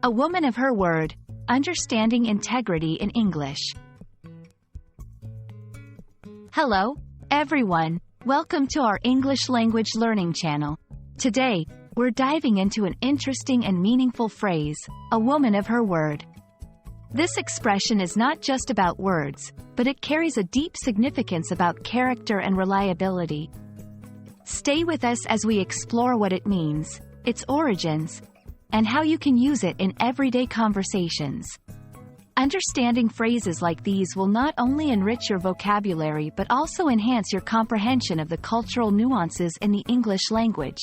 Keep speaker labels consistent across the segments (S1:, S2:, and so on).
S1: A woman of her word, understanding integrity in English. Hello, everyone. Welcome to our English language learning channel. Today, we're diving into an interesting and meaningful phrase, a woman of her word. This expression is not just about words, but it carries a deep significance about character and reliability. Stay with us as we explore what it means, its origins, and how you can use it in everyday conversations. Understanding phrases like these will not only enrich your vocabulary but also enhance your comprehension of the cultural nuances in the English language.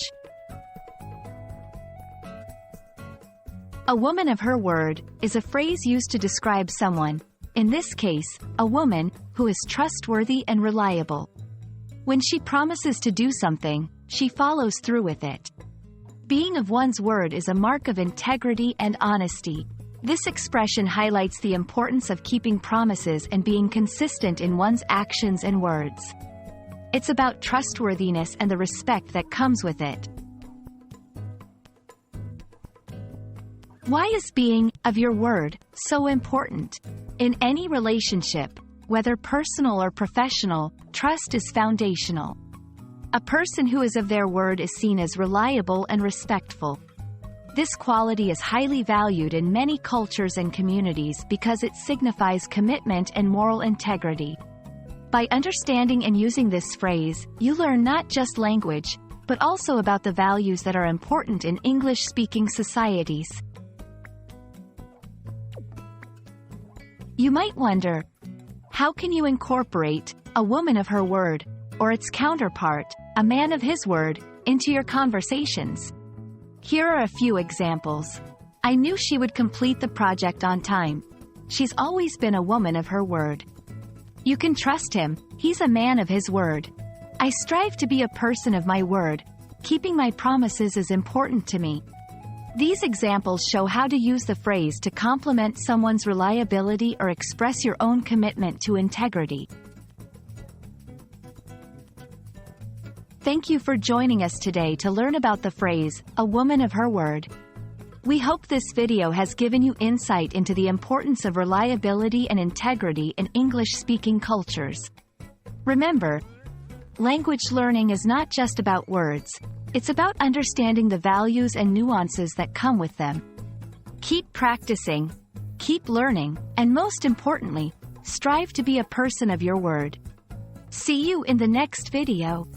S1: A woman of her word is a phrase used to describe someone, in this case, a woman, who is trustworthy and reliable. When she promises to do something, she follows through with it. Being of one's word is a mark of integrity and honesty. This expression highlights the importance of keeping promises and being consistent in one's actions and words. It's about trustworthiness and the respect that comes with it. Why is being of your word so important? In any relationship, whether personal or professional, trust is foundational. A person who is of their word is seen as reliable and respectful. This quality is highly valued in many cultures and communities because it signifies commitment and moral integrity. By understanding and using this phrase, you learn not just language, but also about the values that are important in English-speaking societies. You might wonder, how can you incorporate a woman of her word, or its counterpart, a man of his word, into your conversations? Here are a few examples. I knew she would complete the project on time. She's always been a woman of her word. You can trust him, he's a man of his word. I strive to be a person of my word. Keeping my promises is important to me. These examples show how to use the phrase to complement someone's reliability or express your own commitment to integrity. Thank you for joining us today to learn about the phrase, a woman of her word. We hope this video has given you insight into the importance of reliability and integrity in English-speaking cultures. Remember, language learning is not just about words. It's about understanding the values and nuances that come with them. Keep practicing, keep learning, and most importantly, strive to be a person of your word. See you in the next video.